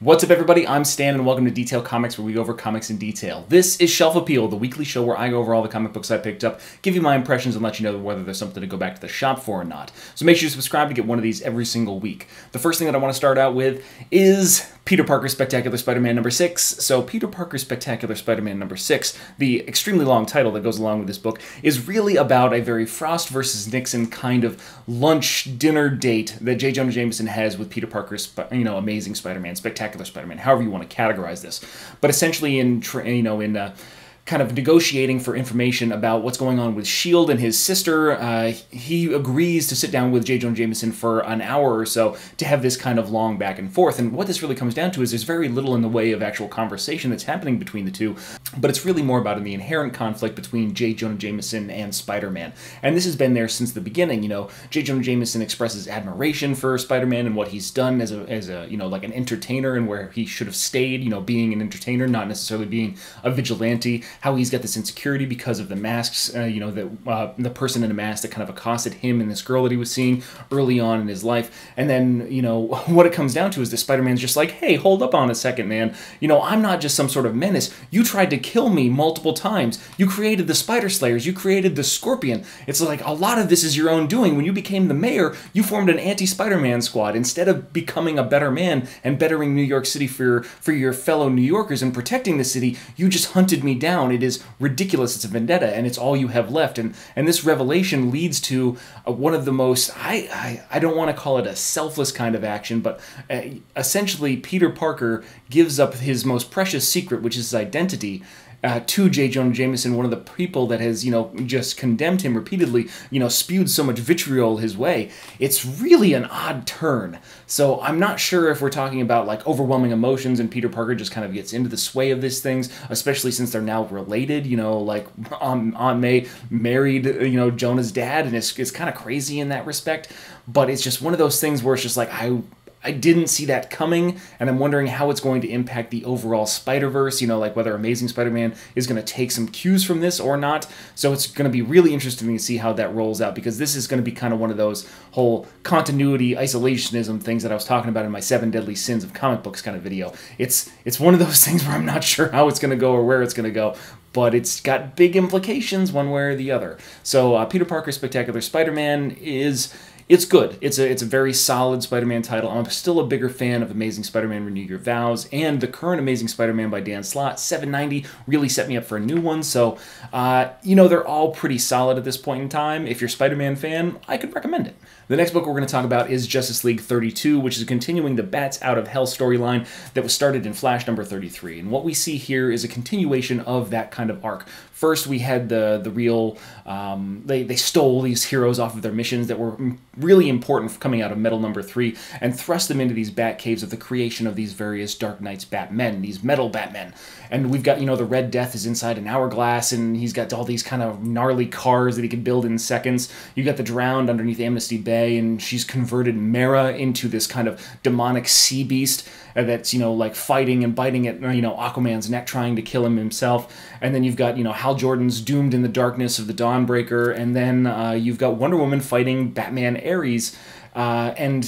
What's up, everybody? I'm Stan, and welcome to Detail Comics, where we go over comics in detail. This is Shelf Appeal, the weekly show where I go over all the comic books I picked up, give you my impressions, and let you know whether there's something to go back to the shop for or not. So make sure you subscribe to get one of these every single week. The first thing that I want to start out with is Peter Parker's Spectacular Spider-Man number 6. So Peter Parker's Spectacular Spider-Man number 6, the extremely long title that goes along with this book, is really about a very Frost versus Nixon kind of lunch dinner date that J. Jonah Jameson has with Peter Parker's, Amazing Spider-Man, Spectacular Spider-Man, however you want to categorize this. But essentially in kind of negotiating for information about what's going on with S.H.I.E.L.D. and his sister, he agrees to sit down with J. Jonah Jameson for an hour or so to have this kind of long back and forth. And what this really comes down to is there's very little in the way of actual conversation that's happening between the two, but it's really more about the inherent conflict between J. Jonah Jameson and Spider-Man. And this has been there since the beginning. You know, J. Jonah Jameson expresses admiration for Spider-Man and what he's done as a like an entertainer, and where he should have stayed, being an entertainer, not necessarily being a vigilante. How he's got this insecurity because of the masks, the person in a mask that kind of accosted him and this girl that he was seeing early on in his life. And then, what it comes down to is that Spider-Man's just like, hey, hold up on a second, man. I'm not just some sort of menace. You tried to kill me multiple times. You created the Spider Slayers. You created the Scorpion. It's like a lot of this is your own doing. When you became the mayor, you formed an anti-Spider-Man squad. Instead of becoming a better man and bettering New York City for your fellow New Yorkers and protecting the city, you just hunted me down. It is ridiculous. It's a vendetta, and it's all you have left. And this revelation leads to one of the most, I don't want to call it a selfless kind of action, but essentially Peter Parker gives up his most precious secret, which is his identity, to J. Jonah Jameson, one of the people that has, just condemned him repeatedly, spewed so much vitriol his way. It's really an odd turn. So I'm not sure if we're talking about, like, overwhelming emotions and Peter Parker just kind of gets into the sway of these things, especially since they're now related, like Aunt May married, Jonah's dad, and it's kind of crazy in that respect. But it's just one of those things where it's just like, I didn't see that coming, and I'm wondering how it's going to impact the overall Spider-Verse, like whether Amazing Spider-Man is going to take some cues from this or not. So it's going to be really interesting to see how that rolls out, because this is going to be kind of one of those whole continuity, isolationism things that I was talking about in my 7 Deadly Sins of Comic Books kind of video. It's one of those things where I'm not sure how it's going to go or where it's going to go, but it's got big implications one way or the other. So Peter Parker's Spectacular Spider-Man it's good. It's a very solid Spider-Man title. I'm still a bigger fan of Amazing Spider-Man Renew Your Vows, and the current Amazing Spider-Man by Dan Slott, 790, really set me up for a new one. So, they're all pretty solid at this point in time. If you're a Spider-Man fan, I could recommend it. The next book we're going to talk about is Justice League 32, which is continuing the Bats Out of Hell storyline that was started in Flash number 33. And what we see here is a continuation of that kind of arc. First, we had the real, they stole these heroes off of their missions that were really important coming out of Metal number 3 and thrust them into these bat caves of the creation of these various Dark Knights Batmen, these metal Batmen. And we've got, the Red Death is inside an hourglass, and he's got all these kind of gnarly cars that he can build in seconds. You got the Drowned underneath Amnesty Bay, and she's converted Mera into this kind of demonic sea beast that's, like fighting and biting at, Aquaman's neck, trying to kill him himself. And then you've got, Hal Jordan's doomed in the darkness of the Dawnbreaker, and then you've got Wonder Woman fighting Batman Ares. And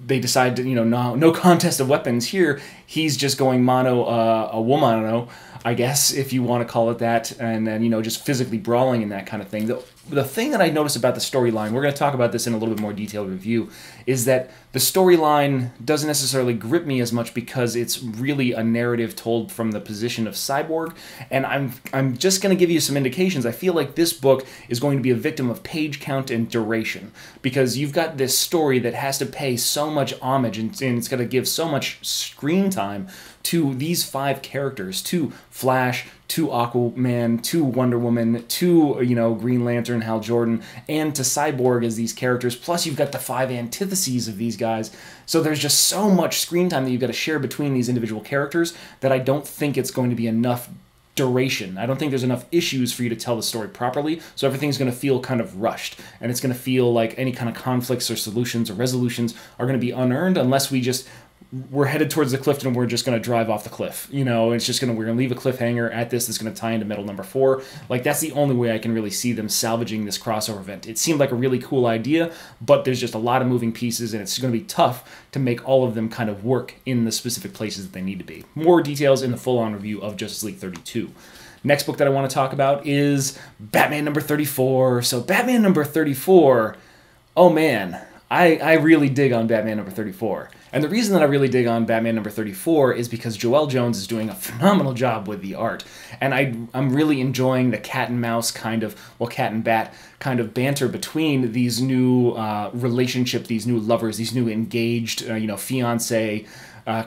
they decide to, no contest of weapons here. He's just going mano a womano, I guess, if you want to call it that, and then, just physically brawling and that kind of thing. The thing that I noticed about the storyline, we're going to talk about this in a little bit more detailed review, is that the storyline doesn't necessarily grip me as much because it's really a narrative told from the position of Cyborg, and I'm just going to give you some indications. I feel like this book is going to be a victim of page count and duration, because you've got this story that has to pay so much homage, and it's got to give so much screen time to these 5 characters, to Flash, to Aquaman, to Wonder Woman, to, Green Lantern, Hal Jordan, and to Cyborg as these characters. Plus, you've got the 5 antitheses of these guys. So there's just so much screen time that you've got to share between these individual characters that I don't think it's going to be enough duration. I don't think there's enough issues for you to tell the story properly, so everything's going to feel kind of rushed, and it's going to feel like any kind of conflicts or solutions or resolutions are going to be unearned unless we just we're headed towards the cliff and we're just going to drive off the cliff. You know, it's just we're going to leave a cliffhanger at this that's going to tie into Metal number 4. Like, that's the only way I can really see them salvaging this crossover event. It seemed like a really cool idea, but there's just a lot of moving pieces, and it's going to be tough to make all of them kind of work in the specific places that they need to be. More details in the full-on review of Justice League 32. Next book that I want to talk about is Batman number 34. So Batman number 34, oh man, I really dig on Batman number 34. And the reason that I really dig on Batman number 34 is because Joelle Jones is doing a phenomenal job with the art. And I'm really enjoying the cat and mouse kind of, well, cat and bat kind of banter between these new relationship, these new lovers, these new engaged, fiancé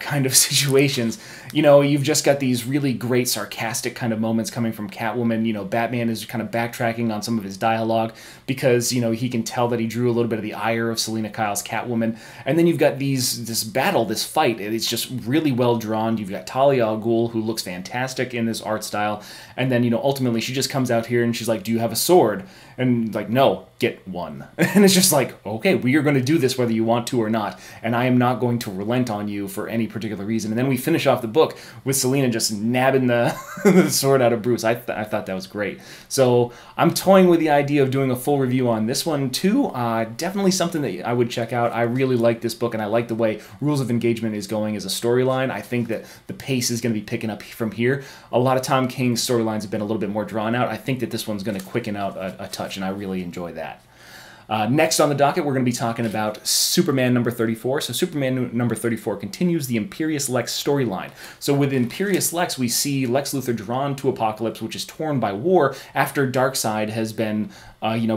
kind of situations. You know, you've just got these really great sarcastic kind of moments coming from Catwoman. You know, Batman is kind of backtracking on some of his dialogue because, you know, he can tell that he drew a little bit of the ire of Selina Kyle's Catwoman. And then you've got this battle, this fight. It's just really well drawn. You've got Talia al Ghul, who looks fantastic in this art style. And then, you know, ultimately she just comes out here and she's like, do you have a sword? And like, no, get one. And it's just like, okay, we are going to do this whether you want to or not. And I am not going to relent on you for any particular reason. And then we finish off the book with Selina just nabbing the, the sword out of Bruce. I thought that was great. So I'm toying with the idea of doing a full review on this one too. Definitely something that I would check out. I really like this book, and I like the way Rules of Engagement is going as a storyline. I think that the pace is going to be picking up from here. A lot of Tom King's storylines have been a little bit more drawn out. I think that this one's going to quicken out a touch, and I really enjoy that. Next on the docket, we're going to be talking about Superman number 34. So Superman number 34 continues the Imperious Lex storyline. So with Imperious Lex, we see Lex Luthor drawn to Apocalypse, which is torn by war after Darkseid has been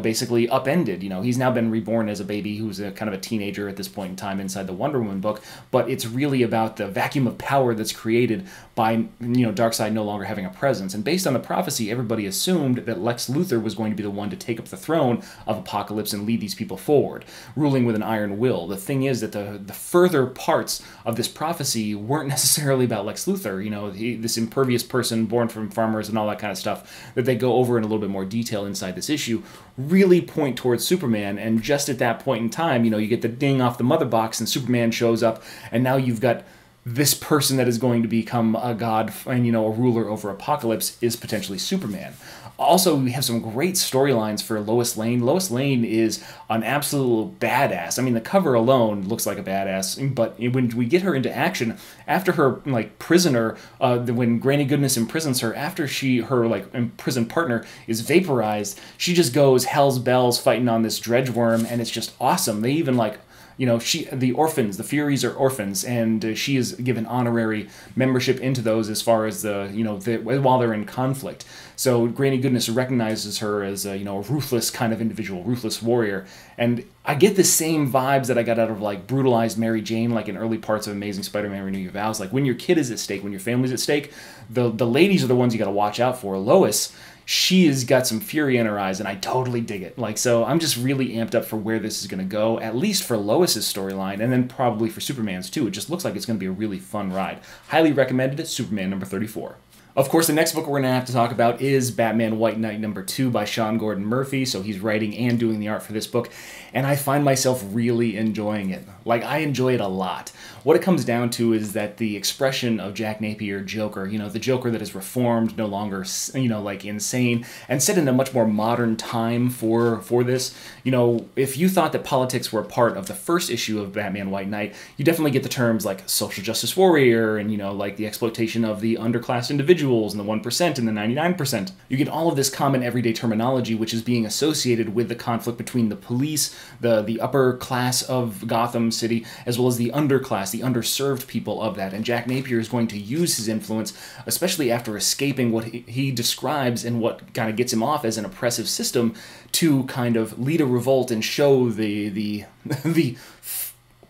basically upended. You know, he's now been reborn as a baby who's a kind of a teenager at this point in time inside the Wonder Woman book, but it's really about the vacuum of power that's created by, you know, Darkseid no longer having a presence. And based on the prophecy, everybody assumed that Lex Luthor was going to be the one to take up the throne of Apocalypse and lead these people forward, ruling with an iron will. The thing is that the further parts of this prophecy weren't necessarily about Lex Luthor, you know, this impervious person born from farmers and all that kind of stuff that they go over in a little bit more detail inside this issue, really point towards Superman. And just at that point in time, you know, you get the ding off the mother box and Superman shows up, and now you've got this person that is going to become a god and, you know, a ruler over Apocalypse is potentially Superman. Also, we have some great storylines for Lois Lane. Lois Lane is an absolute badass. I mean, the cover alone looks like a badass, but when we get her into action, after her, like, prisoner, when Granny Goodness imprisons her, after her, like, imprisoned partner is vaporized, she just goes hell's bells fighting on this dredge worm, and it's just awesome. They even, like, you know, the orphans, the Furies are orphans, and she is given honorary membership into those as far as while they're in conflict. So Granny Goodness recognizes her as a ruthless kind of individual, ruthless warrior. And I get the same vibes that I got out of, like, brutalized Mary Jane, like in early parts of Amazing Spider-Man Renew Your Vows. Like, when your kid is at stake, when your family's at stake, the ladies are the ones you got to watch out for. Lois, she has got some fury in her eyes, and I totally dig it. Like, so I'm just really amped up for where this is going to go, at least for Lois's storyline, and then probably for Superman's too. It just looks like it's going to be a really fun ride. Highly recommended it, Superman number 34. Of course, the next book we're going to have to talk about is Batman White Knight number 2 by Sean Gordon Murphy. So he's writing and doing the art for this book, and I find myself really enjoying it. Like, I enjoy it a lot. What it comes down to is that the expression of Jack Napier Joker, the Joker that is reformed, no longer, like, insane, and set in a much more modern time for this. If you thought that politics were a part of the first issue of Batman White Knight, you definitely get the terms like social justice warrior and, like the exploitation of the underclass individuals and the 1% and the 99%. You get all of this common everyday terminology which is being associated with the conflict between the police, the upper class of Gotham City, as well as the underclass, the underserved people of that. And Jack Napier is going to use his influence, especially after escaping what he describes and what kind of gets him off as an oppressive system, to kind of lead a revolt and show the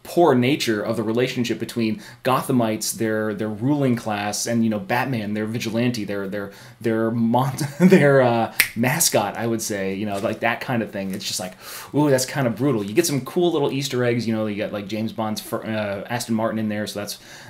poor nature of the relationship between Gothamites, their ruling class, and Batman, their vigilante, their mascot, I would say, like that kind of thing. It's just like, ooh, that's kind of brutal. You get some cool little Easter eggs. You got like James Bond's Aston Martin in there, so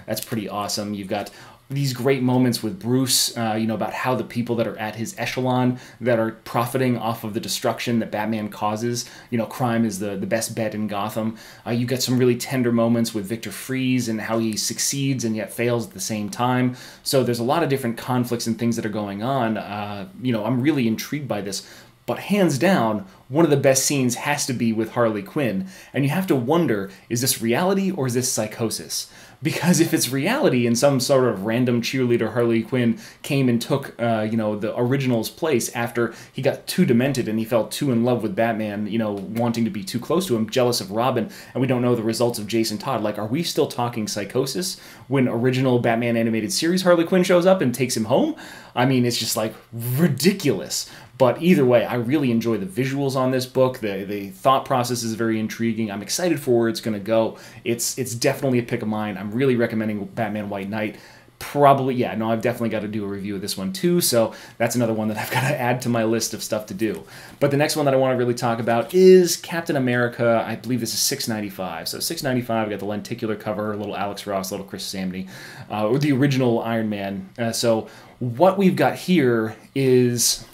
that's pretty awesome. You've got these great moments with Bruce, about how the people that are at his echelon that are profiting off of the destruction that Batman causes, crime is the best bet in Gotham. You get some really tender moments with Victor Fries and how he succeeds and yet fails at the same time. So there's a lot of different conflicts and things that are going on. I'm really intrigued by this. But hands down, one of the best scenes has to be with Harley Quinn. And you have to wonder, is this reality or is this psychosis? Because if it's reality and some sort of random cheerleader Harley Quinn came and took, the original's place after he got too demented and he fell too in love with Batman, wanting to be too close to him, jealous of Robin, and we don't know the results of Jason Todd. Like, are we still talking psychosis when original Batman animated series Harley Quinn shows up and takes him home? I mean, it's just, like, ridiculous. But either way, I really enjoy the visuals on this book. The thought process is very intriguing. I'm excited for where it's going to go. It's definitely a pick of mine. I'm really recommending Batman White Knight. Probably, I've definitely got to do a review of this one too, so that's another one that I've got to add to my list of stuff to do. But the next one that I want to really talk about is Captain America. I believe this is $6.95. So $6.95, we got the lenticular cover, a little Alex Ross, a little Chris Samney, or the original Iron Man. So what we've got here is,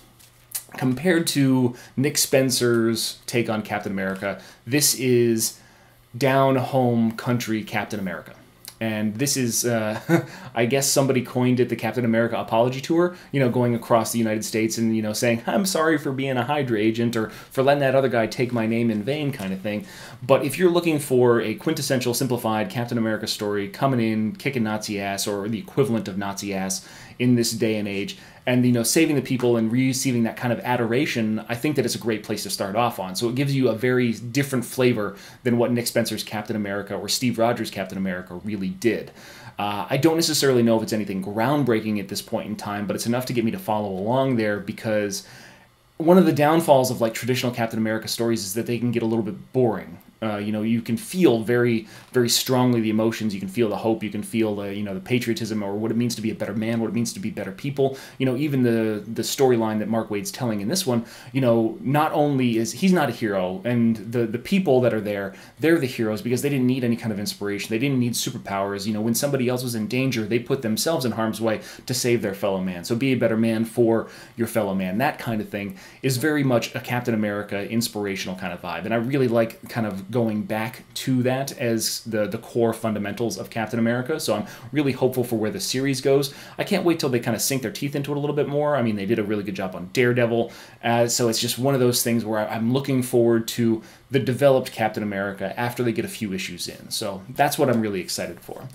compared to Nick Spencer's take on Captain America, this is down-home country Captain America. And this is, I guess somebody coined it the Captain America apology tour, going across the United States and, saying, I'm sorry for being a Hydra agent or for letting that other guy take my name in vain kind of thing. But if you're looking for a quintessential, simplified Captain America story coming in, kicking Nazi ass or the equivalent of Nazi ass in this day and age, and saving the people and receiving that kind of adoration, I think that it's a great place to start off on. So it gives you a very different flavor than what Nick Spencer's Captain America or Steve Rogers' Captain America really did. I don't necessarily know if it's anything groundbreaking at this point in time, but it's enough to get me to follow along there, because one of the downfalls of traditional Captain America stories is that they can get a little bit boring. You can feel very, very strongly the emotions. You can feel the hope. You can feel the, the patriotism, or what it means to be a better man, what it means to be better people. Even the storyline that Mark Waid's telling in this one, not only is he's not a hero, and the people that are there, they're the heroes because they didn't need any kind of inspiration. They didn't need superpowers. When somebody else was in danger, they put themselves in harm's way to save their fellow man. So be a better man for your fellow man. That kind of thing is very much a Captain America inspirational kind of vibe. And I really like kind of going back to that as the core fundamentals of Captain America. So I'm really hopeful for where the series goes. I can't wait till they kind of sink their teeth into it a little bit more. I mean, they did a really good job on Daredevil. So it's just one of those things where I'm looking forward to the developed Captain America after they get a few issues in. So that's what I'm really excited for.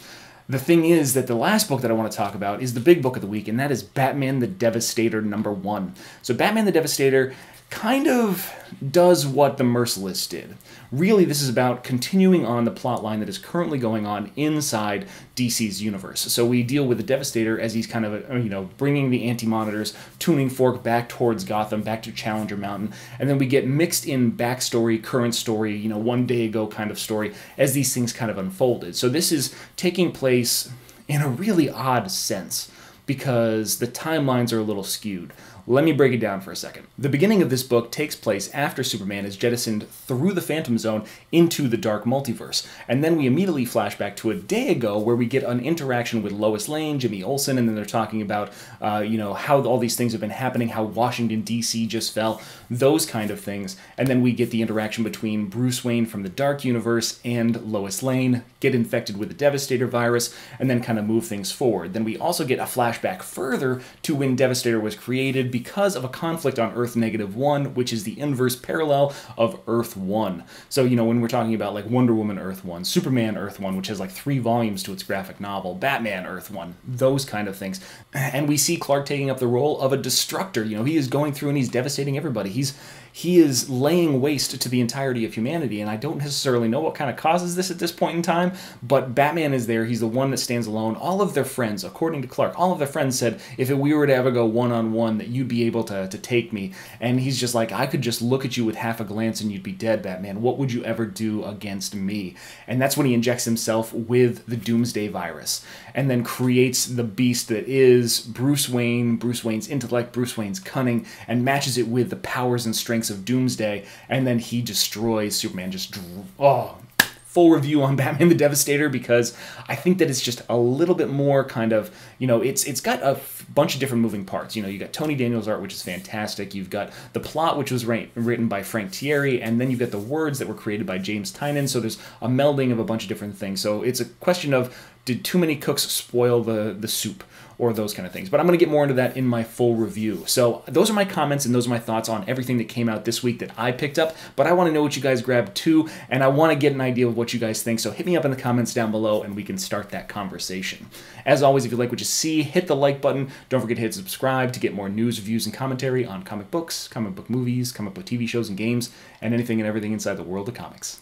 The thing is that the last book that I want to talk about is the big book of the week, and that is Batman the Devastator #1. So Batman the Devastator kind of does what the Merciless did. Really, this is about continuing on the plot line that is currently going on inside DC's universe. So we deal with the Devastator as he's kind of, bringing the Anti-Monitors, tuning fork back towards Gotham, back to Challenger Mountain, and then we get mixed in backstory, current story, one day ago kind of story as these things kind of unfolded. So this is taking place in a really odd sense because the timelines are a little skewed. Let me break it down for a second. The beginning of this book takes place after Superman is jettisoned through the Phantom Zone into the Dark Multiverse. And then we immediately flash back to a day ago where we get an interaction with Lois Lane, Jimmy Olsen, and then they're talking about, how all these things have been happening, how Washington, D.C. just fell, those kind of things. And then we get the interaction between Bruce Wayne from the Dark Universe and Lois Lane, get infected with the Devastator virus, and then kind of move things forward. Then we also get a flashback further to when Devastator was created because of a conflict on Earth -1, which is the inverse parallel of Earth 1. So, when we're talking about like Wonder Woman Earth 1, Superman Earth 1, which has like 3 volumes to its graphic novel, Batman Earth 1, those kind of things. And we see Clark taking up the role of a destructor. He is going through and he's devastating everybody. He is laying waste to the entirety of humanity, and I don't necessarily know what kind of causes this at this point in time, but Batman is there. He's the one that stands alone. All of their friends, according to Clark, all of their friends said, if we were to ever go one-on-one, that you'd be able to take me. And he's just like, I could just look at you with half a glance and you'd be dead, Batman. What would you ever do against me? And that's when he injects himself with the Doomsday virus, and then creates the beast that is Bruce Wayne, Bruce Wayne's intellect, Bruce Wayne's cunning, and matches it with the powers and strengths of Doomsday, and then he destroys Superman. full review on Batman the Devastator because I think that it's just a little bit more kind of, you know, it's got a bunch of different moving parts. You know, you got Tony Daniels' art, which is fantastic. You've got the plot, which was written by Frank Thierry, and then you've got the words that were created by James Tynion. So there's a melding of a bunch of different things. So it's a question of, did too many cooks spoil the soup, or those kind of things. But I'm going to get more into that in my full review. So those are my comments and those are my thoughts on everything that came out this week that I picked up. But I want to know what you guys grabbed too, and I want to get an idea of what you guys think. So hit me up in the comments down below and we can start that conversation. As always, if you like what you see, hit the like button. Don't forget to hit subscribe to get more news, reviews, and commentary on comic books, comic book movies, comic book TV shows and games, and anything and everything inside the world of comics.